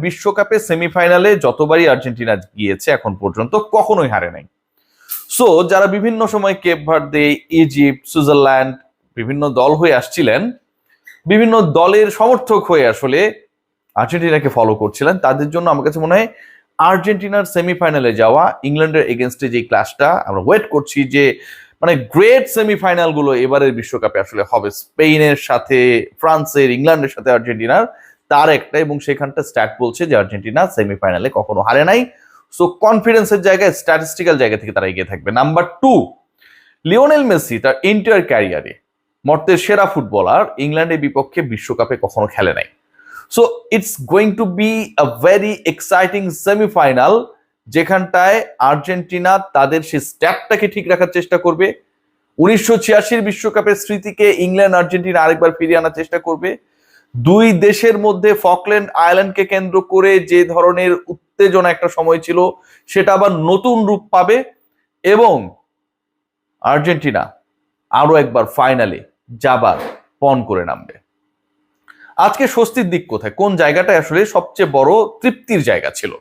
বিশ্বকাপে সেমিফাইনালে যতবারই আর্জেন্টিনা গিয়েছে এখন পর্যন্ত কখনোই হারে নাই। সো যারা বিভিন্ন সময় কেপ ভার্দে, ইজিপ্ট, সুইজারল্যান্ড বিভিন্ন দল হয়ে আসছিলেন, বিভিন্ন দলের সমর্থক হয়ে আসলে আর্জেন্টিনাকে ফলো করছিলেন, তাদের জন্য আমার কাছে মনে হয় আর্জেন্টিনার সেমিফাইনালে যাওয়া, ইংল্যান্ডের এগেনস্টে যে ক্লাসটা আমরা ওয়েট করছি, যে মানে গ্রেট সেমিফাইনাল গুলো এবারের বিশ্বকাপে আসলে হবে স্পেনের সাথে, ফ্রান্সের, ইংল্যান্ডের সাথে আর্জেন্টিনার, তার একটা, এবং সেখানটা স্ট্যাট বলছে যে আর্জেন্টিনা সেমিফাইনালে কখনো হারে নাই। সো কনফিডেন্সের জায়গায়, স্ট্যাটিস্টিক্যাল জায়গা থেকে তারা এগিয়ে থাকবে। নাম্বার 2, লিওনেল মেসি তার এন্টায়ার ক্যারিয়ারে মর্তের সেরা ফুটবলার, ইংল্যান্ডের বিপক্ষে বিশ্বকাপে কখনো খেলে নাই। So it's going to be a very exciting semifinal, যেখানটায় আর্জেন্টিনা তাদের সেই স্ট্যাটটাকে ঠিক রাখার চেষ্টা করবে, 1986 বিশ্বকাপের স্মৃতিকে ইংল্যান্ড আর্জেন্টিনা আরেকবার ফিরিয়ে আনার চেষ্টা করবে। দুই দেশের মধ্যে ফকল্যান্ড আইল্যান্ডকে কেন্দ্র করে যে ধরনের উত্তেজনা একটা সময় ছিল, সেটা আবার নতুন রূপ পাবে, এবং আর্জেন্টিনা আরো একবার ফাইনালে যাবার পণ করে নামবে। আজকে স্বস্তির দিক কোথায়, কোন জায়গাটা আসলে সবচেয়ে বড় তৃপ্তির জায়গা ছিল?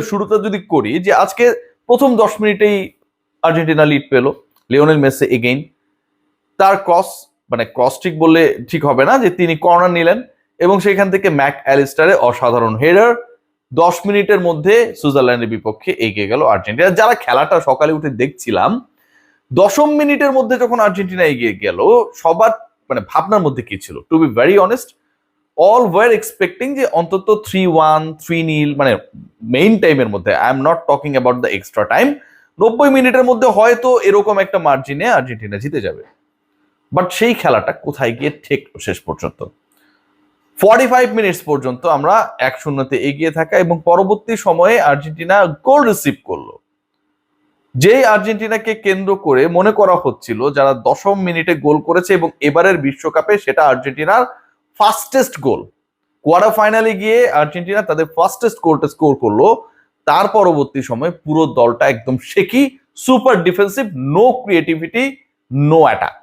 শুরুটা যদি করি, যে আজকে প্রথম 10 মিনিটেই আর্জেন্টিনা লিড পেল, লিওনেল মেসি এগেইন তার ক্রস ঠিক বললে ঠিক হবে না, যে তিনি কর্নার নিলেন এবং সেখান থেকে ম্যাক অ্যালিস্টারের অসাধারণ হেডার, 10 মিনিটের মধ্যে সুইজারল্যান্ডের বিপক্ষে এগিয়ে গেল আর্জেন্টিনা। যারা খেলাটা সকালে উঠে দেখছিলাম, 10ম মিনিটের মধ্যে যখন আর্জেন্টিনা এগিয়ে গেল, সবার মানে ভাবনার মধ্যে কি ছিল? To be very honest, all were expecting যে অন্তত 3-1, 3-0, মানে মেইন টাইমের মধ্যে, I am not talking about the extra time, 90 মিনিটের মধ্যে হয়তো এরকম একটা মার্জিনে আর্জেন্টিনা জিতে যাবে। বাট সেই খেলাটা কোথায় গিয়ে ঠেকলো শেষ পর্যন্ত? 45 মিনিটস পর্যন্ত আমরা 1-0 এগিয়ে থাকা, এবং পরবর্তী সময়ে আর্জেন্টিনা গোল রিসিভ করলো, যেই আর্জেন্টিনাকে কেন্দ্র করে মনে করা হচ্ছিল যারা 10ম মিনিটে গোল করেছে, এবং এবারের বিশ্বকাপে সেটা আর্জেন্টিনার ফাস্টেস্ট গোল। কোয়ার্টার ফাইনালে গিয়ে আর্জেন্টিনা তাদের ফাস্টেস্ট গোলটা স্কোর করলো, তার পরবর্তী সময় পুরো দলটা একদম shaky, super defensive, no creativity, no attack.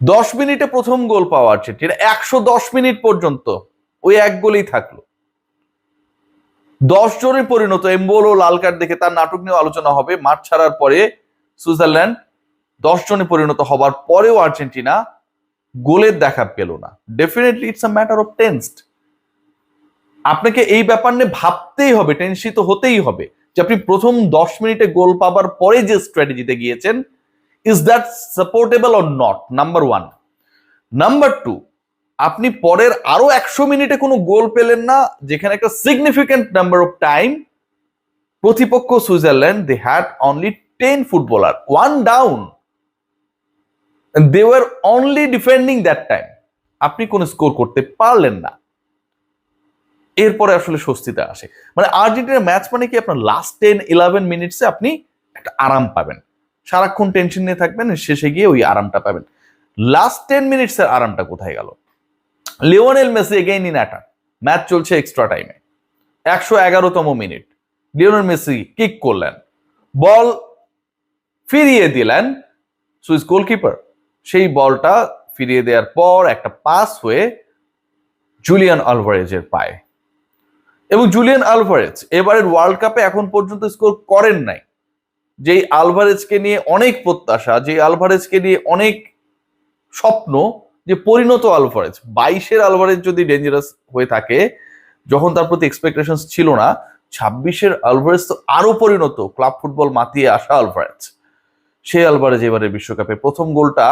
10 মিনিটে প্রথম গোল পাওয়া আর্জেন্টিনা 110 মিনিট পর্যন্ত ওই এক গোলেই থাকলো। 10 জনের পরিণত, এমবোলো লাল কার্ড দেখে তার নাটক নিয়ে আলোচনা হবে, মাঠ ছাড়ার পরে সুইজারল্যান্ড 10 জনে পরিণত হবার পরেও আর্জেন্টিনা গোলের দেখা পেল না। Definitely it's a matter of tensed. আপনাকে এই ব্যাপার নিয়ে ভাবতেই হবে, টেনশিত হতেই হবে, যে আপনি প্রথম 10 মিনিটে গোল পাবার পরে যে স্ট্র্যাটেজিতে গিয়েছেন, is that supportable or not? Number 1। Number 2, আপনি পরের আরো 100 মিনিটে কোনো গোল পেলেন না, যেখানে একটা সিগনিফিক্যান্ট নাম্বার অফ টাইম প্রতিপক্ষ Switzerland, they had only 10 footballer, 1 down, they were only defending that time. আপনি কোনো স্কোর করতে পারলেন না। এরপরে আসলে স্বস্তিতে আসে, মানে আর্জেন্টিনার ম্যাচ মানে কি, আপনার লাস্ট 10-11 মিনিটসে আপনি একটা আরাম পাবেন, সারাক্ষণ টেনশন নিয়ে থাকবেন, শেষে গিয়ে ওই আরামটা পাবেন। লাস্ট 10 মিনিটসের আরামটা কোথায় গেল? Lionel Messi again in attack, match চলছে এক্সট্রা টাইমে, 111তম মিনিট, লিওনেল মেসি কিক করলেন, বল ফিরিয়ে দিলেন সুইস গোলকিপার, সেই বলটা ফিরিয়ে দেওয়ার পর একটা পাস হয়ে জুলিয়ান আলভারেজের পায়ে, এবং জুলিয়ান আলভারেজ এবারের ওয়ার্ল্ড কাপে এখন পর্যন্ত স্কোর করেন নাই। যেই আলভারেজকে নিয়ে অনেক প্রত্যাশা, যে আলভারেজকে নিয়ে অনেক স্বপ্ন, যে পরিণত আলভারেজ, 22-এর আলভারেজ যদি ডেঞ্জারাস হয়ে থাকে, যখন তার প্রতি এক্সপেকটেশন ছিল না, 26-এর আলভারেজ তো আরো পরিণত, ক্লাব ফুটবল মাতিয়ে আসা আলভারেজ। সেই আলভারেজ এবারে বিশ্বকাপে প্রথম গোলটা,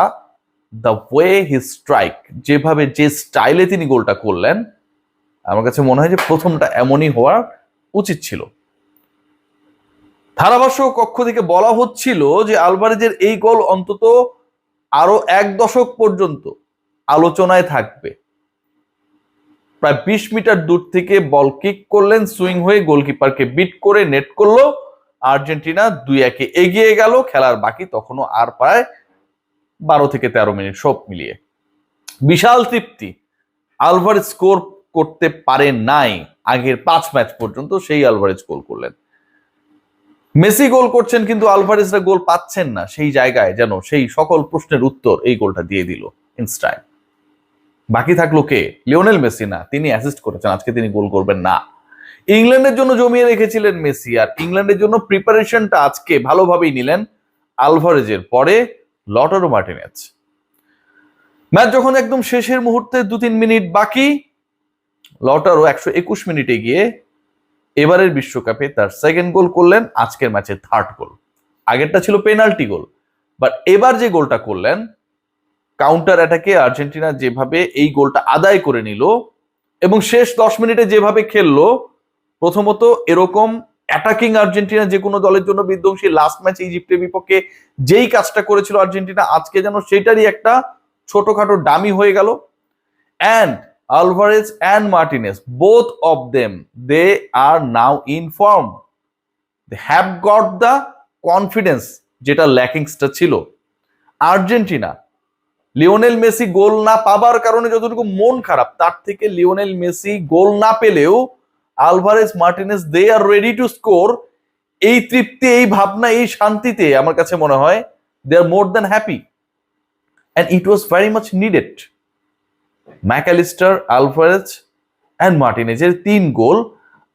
দ্য ওয়ে হি স্ট্রাইক, যেভাবে যে স্টাইলে তিনি গোলটা করলেন, আমার কাছে মনে হয় যে প্রথমটা এমনই হওয়া উচিত ছিল। ধারাভাষ্য কক্ষ থেকে বলা হচ্ছিল যে আলভারেজের এই গোল অন্তত আরো 1 দশক পর্যন্ত আলোচনায় থাকবে। প্রায় 20 মিটার দূর থেকে বল কিক করলেন, সুইং হয়ে গোলকিপারকে বিট করে নেট করলো, আর্জেন্টিনা 2-1 এগিয়ে গেল। খেলার বাকি তখনও আর প্রায় 12 থেকে 13 মিনিট, সব মিলিয়ে বিশাল তৃপ্তি। আলভারেজ স্কোর করতে পারে নাই আগের 5 ম্যাচ পর্যন্ত, সেই আলভারেজ গোল করলেন। মেসি গোল করছেন কিন্তু আলভারেজরা গোল পাচ্ছেন না, সেই জায়গায় যেন সেই সকল প্রশ্নের উত্তর এই গোলটা দিয়ে দিল ইনস্ট্যান্ট। বাকি থাকলো কে? লিওনেল মেসি না, তিনি অ্যাসিস্ট করেছেন, আজকে তিনি গোল করবেন না। ইংল্যান্ডের জন্য জমিয়ে রেখেছিলেন মেসি, আর ইংল্যান্ডের জন্য প্রিপারেশনটা আজকে ভালোভাবেই নিলেন আলভারেজের পরে লটারো মার্টিনেজ। ম্যাচ যখন একদম শেষের মুহূর্তে 2-3 মিনিট বাকি, লটারো 121 মিনিটে গিয়ে এবারের বিশ্বকাপে তার সেকেন্ড গোল করলেন, আজকের ম্যাচে থার্ড গোল। আগেরটা ছিল পেনাল্টি গোল, বাট এবার যে গোলটা করলেন কাউন্টার অ্যাটাকে আর্জেন্টিনা যেভাবে এই গোলটা আদায় করে নিল এবং শেষ 10 মিনিটে যেভাবে খেললো, প্রথমত এরকম অ্যাটাকিং আর্জেন্টিনা যে কোনো দলের জন্য বিধ্বংসী। লাস্ট ম্যাচ ইজিপ্টের বিপক্ষে যেই কাজটা করেছিল আর্জেন্টিনা, আজকে যেন সেটারই একটা ছোটখাটো ডামি হয়ে গেল। And Alvarez and Martinez, both of them, they are now in form, they have got the confidence যেটা ল্যাকিংসটা ছিল। আর্জেন্টিনা লিওনেল মেসি গোল না পাবার কারণে যতটুকু মন খারাপ, তার থেকে লিওনেল মেসি গোল না পেলেও Alvarez Martinez they are ready to score, এই তৃপ্তি, এই ভাবনা, এই শান্তিতে আমার কাছে মনে হয় they are more than happy, and it was very much needed. MacAllister, Alvarez and মার্টিনেজের 3 গোল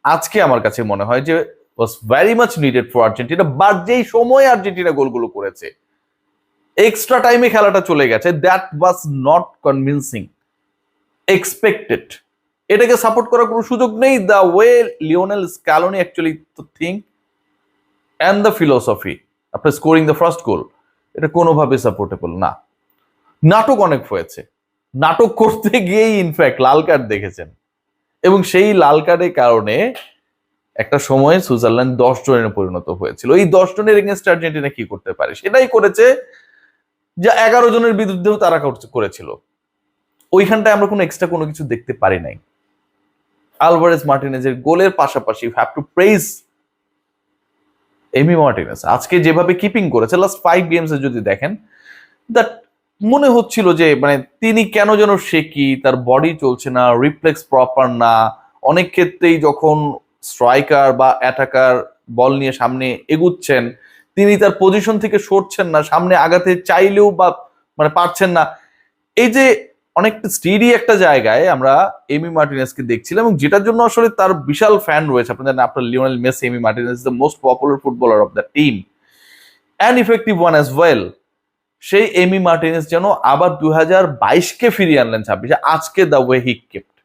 আজকে আমার কাছে মনে হয় যে was very much needed for Argentina. But যেই সময় আর্জেন্টিনা গোলগুলো করেছে, এক্সট্রা টাইমে খেলাটা চলে গেছে, that was not convincing, expected. এটাকে সাপোর্ট করার কোনো সুযোগ নেই। The way Lionel Scaloni actually think and the philosophy after scoring the first গোল, এটা কোনোভাবে সাপোর্টেবল না। নাটক অনেক হয়েছে, নাটক করতে গিয়েই ইনফ্যাক্ট লাল কার্ড দেখেছেন, এবং সেই লাল কার্ডের কারণে একটা সময় সুইজারল্যান্ড 10 জনের পরিণত হয়েছিল। এই 10 জনের এগেনস্ট আর্জেন্টিনা কি করতে পারে সেটাই করেছে, যা 11 জনের বিরুদ্ধেও তারা করেছিল। ওইখানটায় আমরা কোনো এক্সট্রা কোনো কিছু দেখতে পারি নাই। আলভারেজ মার্টিনেজের গোলের পাশাপাশি you have to praise Emi Martinez. আজকে যেভাবে কিপিং করেছে লাস্ট 5 গেমসে যদি দেখেন, দ্যাট মনে হচ্ছিল যে মানে তিনি কেন যেন শেকি, তার বডি চলছে না, রিফ্লেক্স প্রপার না। অনেক ক্ষেত্রেই যখন স্ট্রাইকার বা অ্যাটাকার বল নিয়ে সামনে এগুচ্ছেন, তিনি তার পজিশন থেকে সরছেন না, সামনে আগাতে চাইলেও বা মানে পারছেন না। এই যে অনেকটা স্টিডি একটা জায়গায় আমরা এমি মার্টিনেজকে দেখছিলাম, এবং যেটার জন্য আসলে তার বিশাল ফ্যান রয়েছে। আপনার জানেন, আপনার Lionel Messi, Emi Martinez is the most popular footballer of the team and effective one as well. সেই এমি মার্টিনেজ যেন আবার 2022-কে ফিরিয়ে আনলেন 26-এ। আজকে the way he kept,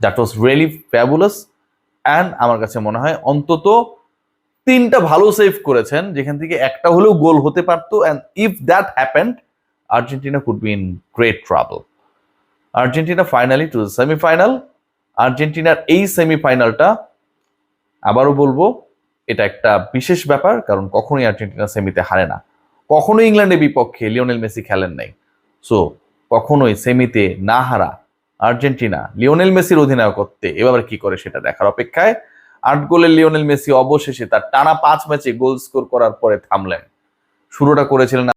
that was really fabulous. And আমার কাছে মনে হয় অন্তত 3টা ভালো সেভ করেছেন, যেখান থেকে একটা হলেও গোল হতে পারতো। And if that happened, Argentina could be in great trouble. Argentina finally to semifinal. আর্জেন্টিনার এই সেমিফাইনালটা আবারও বলবো, এটা একটা বিশেষ ব্যাপার, কারণ কখনোই আর্জেন্টিনা সেমিতে হারে না, কখনোই ইংল্যান্ডের বিপক্ষে লিওনেল মেসি খেলেন নাই। সো কখনোই সেমিতে না হারা আর্জেন্টিনা লিওনেল মেসির অধিনায়কত্বে এবার কি করে সেটা দেখার অপেক্ষায়। 8 গোলের লিওনেল মেসি অবশেষে তার টানা 5 ম্যাচে গোল স্কোর করার পরে থামলেন। শুরুটা করেছিলেন